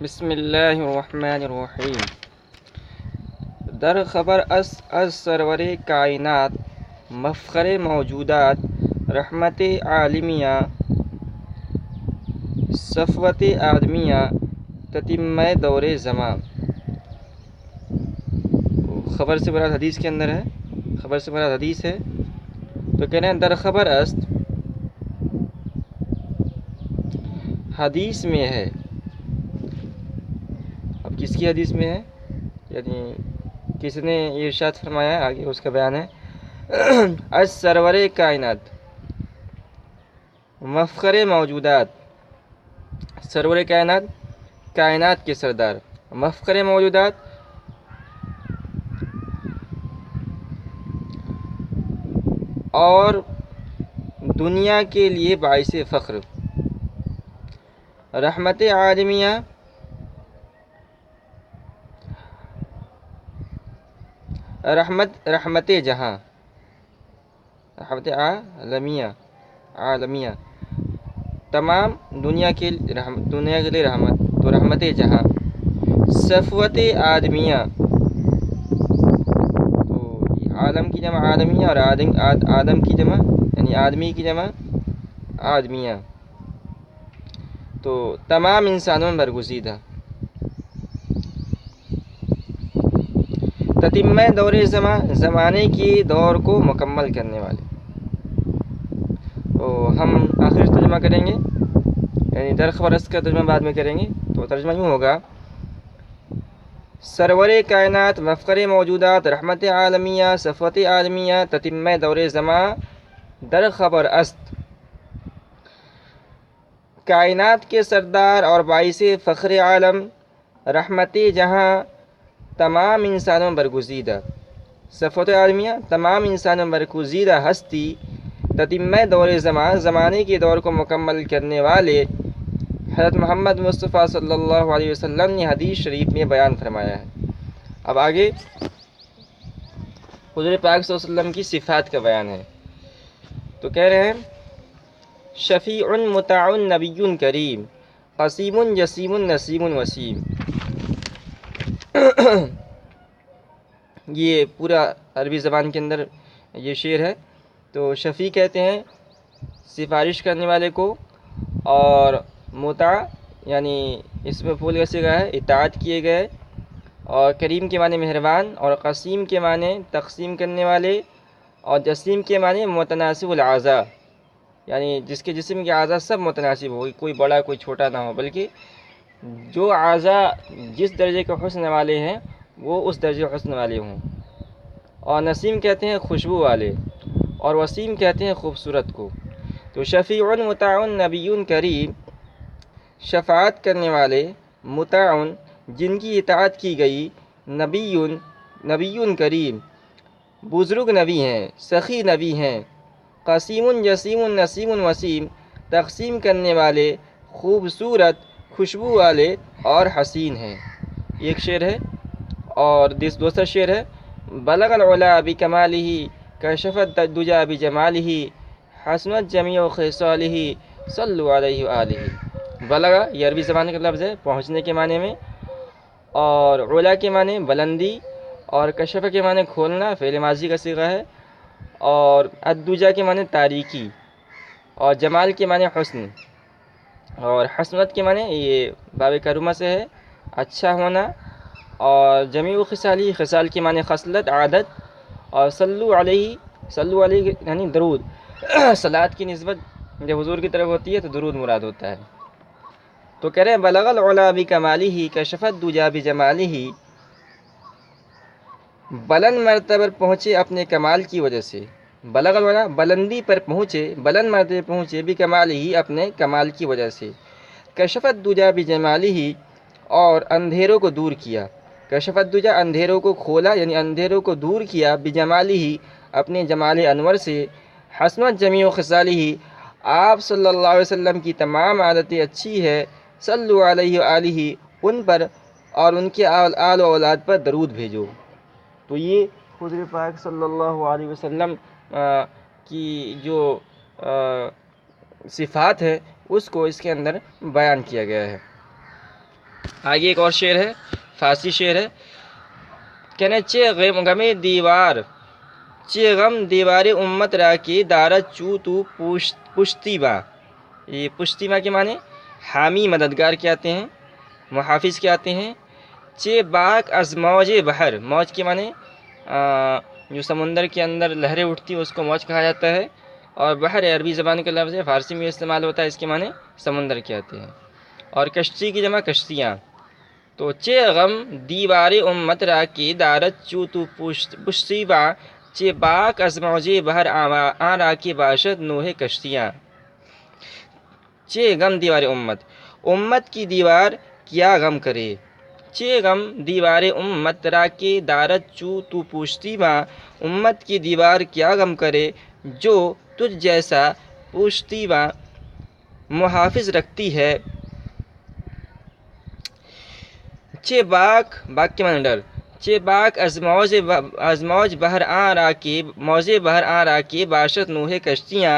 بسم اللہ الرحمن الرحیم۔ در خبر از سرور کائنات، مفخر موجودات، رحمت عالمیہ، صفوت آدمیہ، تتمہ دور زمان۔ خبر سے مراد حدیث کے اندر ہے، خبر سے مراد حدیث ہے، تو کہنا ہے در خبر است، حدیث میں ہے۔ اب کس کی حدیث میں ہے؟ یعنی کس نے یہ ارشاد فرمایا ہے، آگے اس کا بیان ہے۔ از سرور کائنات، مفخر موجودات، سرور کائنات، کائنات کے سردار، مفخر موجودات، اور دنیا کے لیے باعث فخر، رحمت عالمیہ، رحمت جہاں، رحمت عالمیہ، تمام دنیا کے لیے رحمت، تو رحمت جہاں، صفوت آدمیہ، تو عالم کی جمع عالمیہ، اور آدم کی جمع یعنی آدمی کی جمع آدمیہ، تو تمام انسانوں میں برگزیدہ، تتمہ دور زمانے کی دور کو مکمل کرنے والے۔ تو ہم آخر ترجمہ کریں گے، یعنی در خبر است کا ترجمہ بعد میں کریں گے، تو ترجمہ یوں ہوگا: سرور کائنات، مفخر موجودات، رحمت عالمیہ، صفوت عالمیہ، تتمہ دور زمان، در خبر است، کائنات کے سردار اور باعث فخر عالم، رحمت جہاں، تمام انسانوں میں برگزیدہ، صفوت عالمیہ، تمام انسانوں میں برگزیدہ ہستی، تتمہ دور زمان، زمانے کے دور کو مکمل کرنے والے، حضرت محمد مصطفیٰ صلی اللہ علیہ وسلم نے حدیث شریف میں بیان فرمایا ہے۔ اب آگے حضور پاک صلی اللہ علیہ وسلم کی صفات کا بیان ہے، تو کہہ رہے ہیں: شفیع مطاع نبی کریم، قسیم جسیم نسیم وسیم۔ یہ پورا عربی زبان کے اندر یہ شعر ہے۔ تو شفیع کہتے ہیں سفارش کرنے والے کو، اور مطاع یعنی اس میں پھول کا صیغہ ہے، اطاعت کیے گئے، اور کریم کے معنی مہربان، اور قسیم کے معنی تقسیم کرنے والے، اور جسیم کے معنی متناسب الاعضاء، یعنی جس کے جسم کے اعضاء سب متناسب ہو، کوئی بڑا کوئی چھوٹا نہ ہو، بلکہ جو اعضاء جس درجے کے حسن والے ہیں وہ اس درجے حسن والے ہوں۔ اور نسیم کہتے ہیں خوشبو والے، اور وسیم کہتے ہیں خوبصورت کو۔ تو شفیع مطاع نبی کریم، شفاعت کرنے والے، مطاع جن کی اطاعت کی گئی، نبی کریم بزرگ نبی ہیں، سخی نبی ہیں، قسیم جسیم نسیم وسیم تقسیم کرنے والے، خوبصورت، خوشبو والے اور حسین ہیں۔ ایک شعر ہے، اور دوسرا شعر ہے: بلغ العلا بکمالہ، کشف الدجی بجمالہ، حسنت جمیع خصالہ، صلوا علیہ وآلہ۔ بلغ یہ عربی زبان کا لفظ ہے پہنچنے کے معنی میں، اور علا کے معنی بلندی، اور کشف کے معنی کھولنا، فعل ماضی کا صیغہ ہے، اور الدجی کے معنی تاریکی، اور جمال کے معنی حسن، اور حسنت کے معنی یہ باب کرومہ سے ہے اچھا ہونا، اور جمیع خصالی، خصال کے معنی خصلت، عادت، اور صلو علیہ یعنی درود۔ صلاۃ کی نسبت جب حضور کی طرف ہوتی ہے تو درود مراد ہوتا ہے۔ تو کہہ رہے ہیں بلغ العلا بکمالہ، کشف الدجی بجمالہ، بلند مرتبہ پر پہنچے اپنے کمال کی وجہ سے، بلغ العلا بلندی پر پہنچے، بلند مرتبہ پر پہنچے، بکمالہ اپنے کمال کی وجہ سے، کشف الدجی بجمالہ اور اندھیروں کو دور کیا، کشف الدجی اندھیروں کو کھولا یعنی اندھیروں کو دور کیا، بجمالہ اپنے جمال انور سے، حسنت جمیع خصالہ آپ صلی اللہ علیہ وسلم کی تمام عادتیں اچھی ہے، صلو علیہ وآلہ ان پر اور ان کے آل و اولاد پر درود بھیجو۔ تو یہ حضور پاک صلی اللہ علیہ وسلم کی جو صفات ہے اس کو اس کے اندر بیان کیا گیا ہے۔ آگے ایک اور شعر ہے، فارسی شعر ہے، کہنے چے غم دیوار، چے غم دیوار امت را کی دارت چو تو پشتی با. یہ پشتی با کے معنی حامی مددگار کے آتے ہیں، محافظ کے آتے ہیں. چے باک از موج بحر، موج کے معنی جو سمندر کے اندر لہریں اٹھتی ہیں اس کو موج کہا جاتا ہے. اور بحر عربی زبان کا لفظ ہے، فارسی میں استعمال ہوتا ہے، اس کے معنی سمندر کے آتے ہیں. اور کشتی کی جمع کشتیاں. تو چے غم دیوار امت را کی دارت چو تو پشتی با، چے باک از موج بحر آن را کی باشد نوح کشتیاں. چے غم دیوار امت کی دیوار کیا غم کرے. چے غم دیوار امت را کی دارت چو تو پوچھتی با، امت کی دیوار کیا غم کرے جو تجھ جیسا پوچھتی با محافظ رکھتی ہے. چے باک کے معنی ڈر. چے باک از موج بہر آن را کے باشد نوح کشتیاں،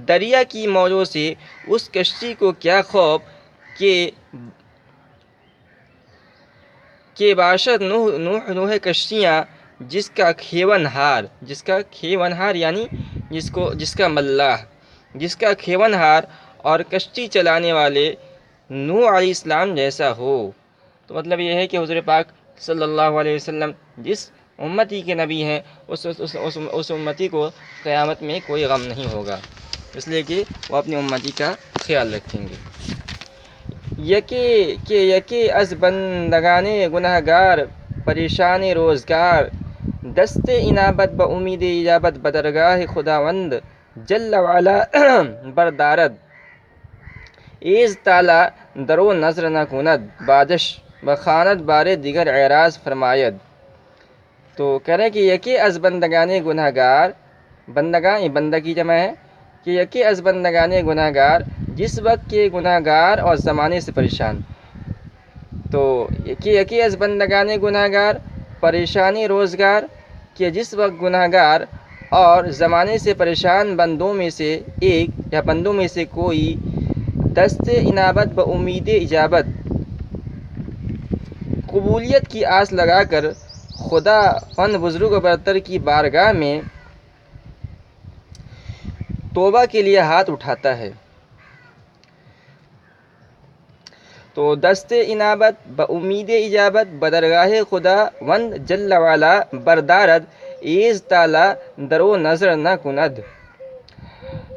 دریا کی موجوں سے اس کشتی کو کیا خوف کہ باشد نوح کشتیاں، جس کا کھیون ہار یعنی جس کا ملاح، جس کا کھیون ہار اور کشتی چلانے والے نوح علیہ السلام جیسا ہو. تو مطلب یہ ہے کہ حضور پاک صلی اللہ علیہ وسلم جس امتی کے نبی ہیں اس امتی کو قیامت میں کوئی غم نہیں ہوگا، اس لیے کہ وہ اپنی امتی کا خیال رکھیں گے. یکی از بندگان گنہگار پریشان روزگار، دست انابت با امید اجابت بدرگاہ خداوند جل وعلا بردارد، ایز تالا درو نظر نہ کند بادش بخاند بارے دیگر اعراض فرماید. تو کہہ رہے ہیں کہ یکی از بندگان گنہگار، بندگان بندہ کی جمع ہے، کہ یکی از بندگان گنہگار جس وقت کے گنہگار اور زمانے سے پریشان. تو یکی از بندگان گنہگار پریشانی روزگار، کہ جس وقت گنہگار اور زمانے سے پریشان بندوں میں سے ایک یا بندوں میں سے کوئی دست انابت با امید اجابت، قبولیت کی آس لگا کر خدا وند بزرگ و برتر کی بارگاہ میں توبہ کے لیے ہاتھ اٹھاتا ہے. تو دست انابت با امید اجابت بدرگاہ خدا وند جل والا بردارد، ایز تالا درو نظر نہ کند.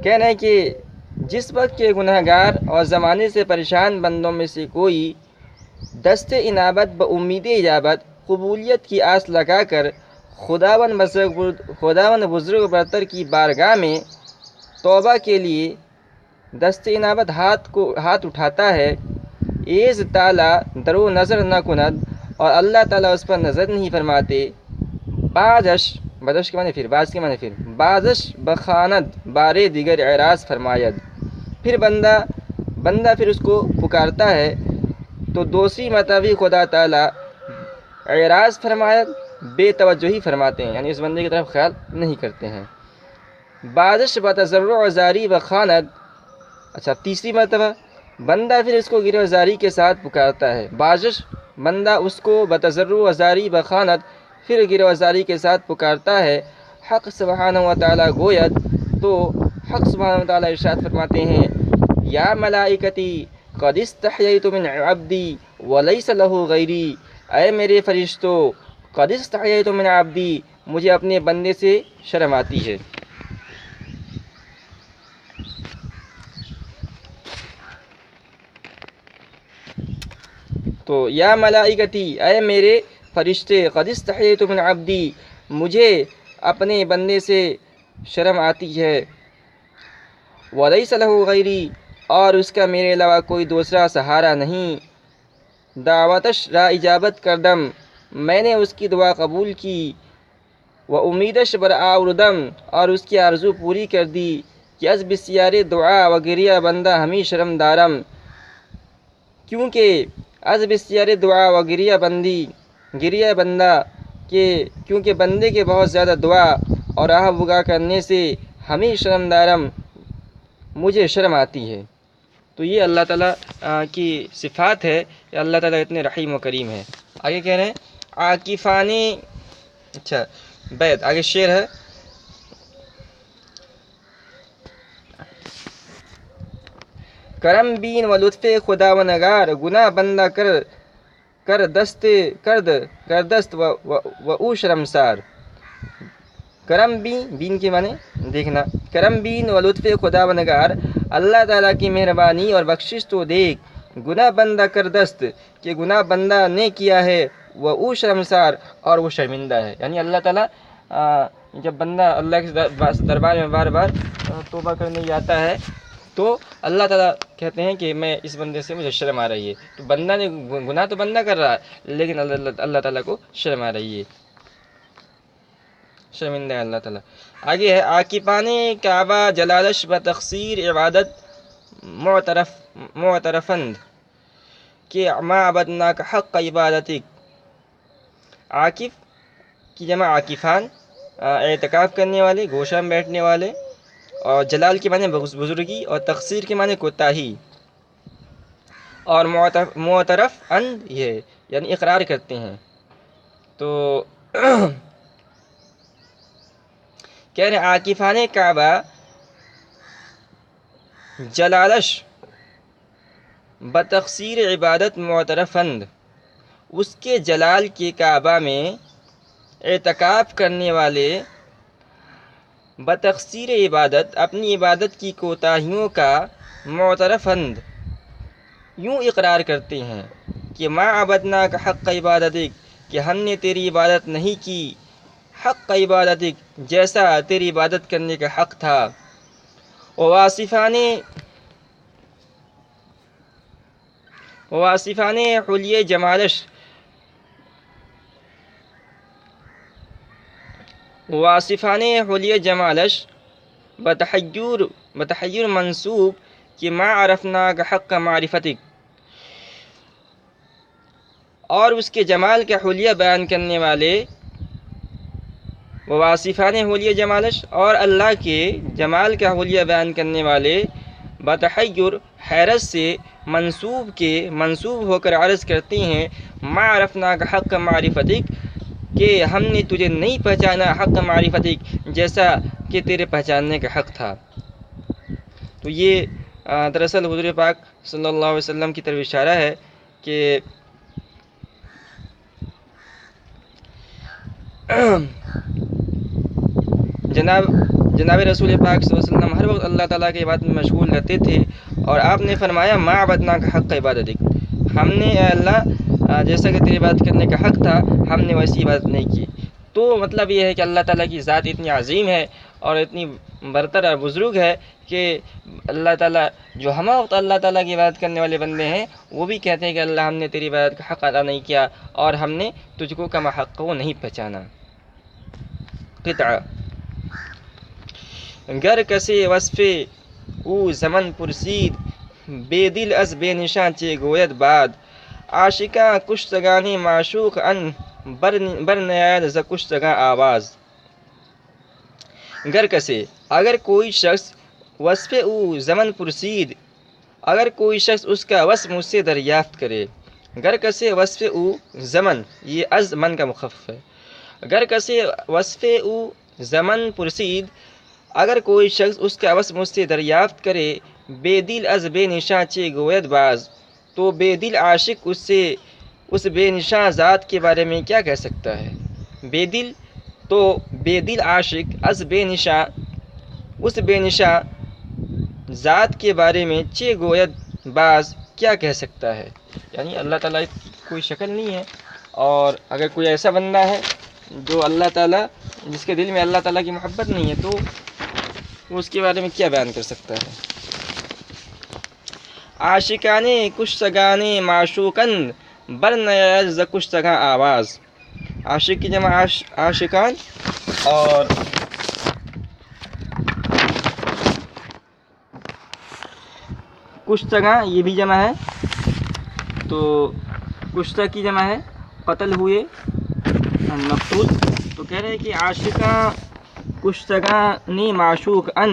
کہنا ہے کہ جس وقت کے گنہگار اور زمانے سے پریشان بندوں میں سے کوئی دست انابت با امید اجابت قبولیت کی آس لگا کر خداوند بزرگ برتر کی بارگاہ میں توبہ کے لیے دست انابت ہاتھ اٹھاتا ہے، ایز تالا درو نظر نہ کند، اور اللہ تعالیٰ اس پر نظر نہیں فرماتے. بدش کے معنی پھر باز کے معنی پھر بازش بخاند بارے دیگر اعراض فرماید. پھر بندہ پھر اس کو پکارتا ہے تو دوسری مرتبہ خدا تعالیٰ اعراض فرماید، بے توجہی فرماتے ہیں، یعنی اس بندے کی طرف خیال نہیں کرتے ہیں. بازش بتضرع زاری و خاند. اچھا تیسری مرتبہ بندہ پھر اس کو گرہ زاری کے ساتھ پکارتا ہے. بازش بندہ اس کو بتضرع زاری و خاند پھر گرہ زاری کے ساتھ پکارتا ہے. حق سبحانہ و تعالیٰ گوید، تو حق سبحانہ و تعالیٰ ارشاد فرماتے ہیں، یا ملائکتی قد استحییت من عبدی ولیس لہ غیری، اے میرے فرشتو قد استحییت من عبدی، مجھے اپنے بندے سے شرم آتی ہے. تو یا ملائکتی، اے میرے فرشتے، قد استحییت من عبدی، مجھے اپنے بندے سے شرم آتی ہے. ولیس لہ غیری، اور اس کا میرے علاوہ کوئی دوسرا سہارا نہیں. دعوتش را اجابت کردم، میں نے اس کی دعا قبول کی. و امیدش بر آوردم، اور اس کی آرزو پوری کر دی کہ از بسیار دعا و گریہ بندہ ہمیں شرم دارم، کیونکہ از بسیار دعا و گریہ بندہ کہ کیونکہ بندے کے بہت زیادہ دعا اور آہ بگا کرنے سے ہمیں شرم دارم، مجھے شرم آتی ہے. تو یہ اللہ تعالیٰ کی صفات ہے کہ اللہ تعالیٰ اتنے رحیم و کریم ہے۔ آگے کہہ رہے ہیں عاکفانی، اچھا بیت، آگے شعر ہے، کرم بین و لطف خدا و نگار، گناہ بندہ کر دست و او شرمسار۔ کرم بین کے معنی دیکھنا، کرم بین و لطف خدا و نگار، اللہ تعالیٰ کی مہربانی اور بخشش تو دیکھ، گناہ بندہ کر دست، کہ گناہ بندہ نے کیا ہے، وہ او شرمسار، اور وہ شرمندہ ہے۔ یعنی اللہ تعالیٰ جب بندہ اللہ کے دربار میں بار بار توبہ کرنے جاتا ہے تو اللہ تعالیٰ کہتے ہیں کہ میں اس بندے سے مجھے شرم آ رہی ہے، تو بندہ نے گناہ تو بندہ کر رہا ہے لیکن اللہ تعالیٰ کو شرم آ رہی ہے، شرمندہ ہے اللہ تعالیٰ۔ آگے ہے عاکفان کعبہ جلالش و تقصیر عبادت معترفند، کہ ما عبدناک حق عبادتک۔ عاکف کی جمع عاکفان، اعتکاف کرنے والے، گوشہ میں بیٹھنے والے، اور جلال کے معنی بزرگی، اور تقصیر کے معنی کوتاہی، اور معترف اند یہ یعنی اقرار کرتے ہیں۔ تو کہہ رہے ہیں عاکفان کعبہ جلالش بتقصیر عبادت معترفند، اس کے جلال کے کعبہ میں اعتکاف کرنے والے بتقصیر عبادت، اپنی عبادت کی کوتاہیوں کا معترفند یوں اقرار کرتے ہیں کہ ما عبدنا کا حق عبادتک، کہ ہم نے تیری عبادت نہیں کی، حق عبادتک جیسا تیری عبادت کرنے کا حق تھا۔ وواصفان حلیہ جمالش، واصفان حلیہ جمالش بتحیر منصوب، کہ ما عرفنا کا حق معرفتک، اور اس کے جمال کا حلیہ بیان کرنے والے وواصفان حلیہ جمالش، اور اللہ کے جمال کا حلیہ بیان کرنے والے بتحیر حیرت سے منسوب ہو کر عرض کرتے ہیں ما عرفنا کا حق معرفتک، کہ ہم نے تجھے نہیں پہچانا حق معرفتک جیسا کہ تیرے پہچاننے کا حق تھا۔ تو یہ دراصل حضور پاک صلی اللہ علیہ وسلم کی طرف اشارہ ہے کہ جناب رسول پاک صلی اللہ علیہ وسلم ہر وقت اللہ تعالیٰ کی عبادت میں مشغول رہتے تھے، اور آپ نے فرمایا ما عبدنا کا حق عبادتک، ہم نے اے اللہ جیسا کہ تیری عبادت کرنے کا حق تھا ہم نے ویسی عبادت نہیں کی۔ تو مطلب یہ ہے کہ اللہ تعالیٰ کی ذات اتنی عظیم ہے اور اتنی برتر اور بزرگ ہے کہ اللہ تعالیٰ جو ہم وقت اللہ تعالیٰ کی عبادت کرنے والے بندے ہیں وہ بھی کہتے ہیں کہ اللہ ہم نے تیری عبادت کا حق ادا نہیں کیا اور ہم نے تجھ کو کما حق کو نہیں پہچانا۔ قطعہ گر کسے وصف او زمن پرسید، بے دل از بے نشاں چے گوید بعد، عاشقاں کشتگانی معشوق ان بر نیاد ز کشتگاں آواز۔ گر کسے اگر کوئی شخص وصف او زمن پرسید، اگر کوئی شخص اس کا وصف مجھ سے دریافت کرے، گر کسے وصف او زمن یہ از من کا مخفف ہے، گر کسے وصف او زمن پرسید اگر کوئی شخص اس کا وصف مجھ سے دریافت کرے، بے دل از بے نشاں چے گوید باز، تو بے دل عاشق اس بے نشاں ذات کے بارے میں کیا کہہ سکتا ہے؟ بے دل عاشق از بے نشاں اس بے نشاں ذات کے بارے میں چے گوید باز کیا کہہ سکتا ہے؟ یعنی اللہ تعالیٰ کی کوئی شکل نہیں ہے، اور اگر کوئی ایسا بندہ ہے جو اللہ تعالیٰ جس کے دل میں اللہ تعالیٰ کی محبت نہیں ہے تو وہ اس کے بارے میں کیا بیان کر سکتا ہے؟ عاشقانے کشتگانے معشوقن بر نیاز ز کشتگاں آواز، عاشق کی جمع عاشقان، اور کشتگاں یہ بھی جمع ہے، تو کشتہ کی جمع ہے قتل ہوئے مقتول، تو کہہ رہے ہیں کہ عاشقاں کشتگانی معشوق ان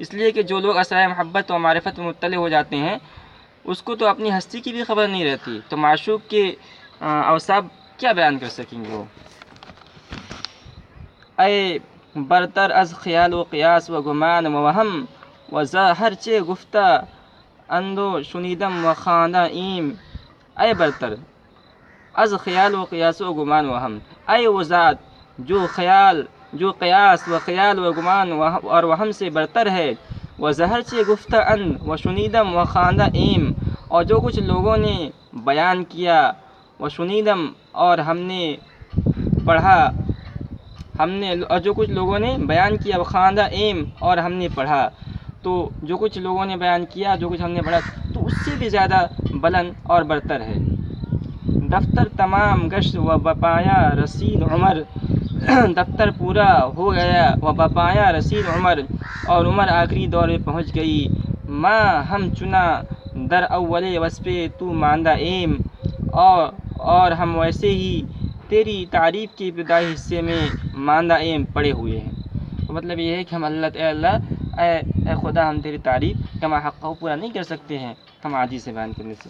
اس لیے کہ جو لوگ اسرار محبت و معرفت میں مطلع ہو جاتے ہیں اس کو تو اپنی ہستی کی بھی خبر نہیں رہتی، تو معشوق کے اوصاف کیا بیان کر سکیں گے وہ۔ اے برتر از خیال و قیاس و گمان و وہم و ہر چه گفتہ اندو شنیدم و خواندہ ایم۔ اے برتر از خیال و قیاس و گمان و وہم، اے وہ ذات جو قیاس و خیال و گمان اور وہم سے برتر ہے، و زہر چے گفتہ اند و شنیدم و خواندہ ایم، اور جو کچھ لوگوں نے بیان کیا، و شنیدم اور ہم نے پڑھا، اور جو کچھ لوگوں نے بیان کیا، و خواندہ ایم اور ہم نے پڑھا، تو جو کچھ لوگوں نے بیان کیا، جو کچھ ہم نے پڑھا، تو اس سے بھی زیادہ بلند اور برتر ہے۔ دفتر تمام گشت و بپایا رسید عمر، دفتر پورا ہو گیا و بپایا رسید عمر، اور عمر آخری دور میں پہنچ گئی۔ ماں ہم چنا در اول وصف تو ماندہ ایم، اور ہم ویسے ہی تیری تعریف کے ابتدائی حصے میں ماندہ ایم پڑے ہوئے ہیں۔ تو مطلب یہ ہے کہ ہم اے خدا ہم تیری تعریف کما حق پورا نہیں کر سکتے ہیں، ہم عاجز سے بیان کرنے سے۔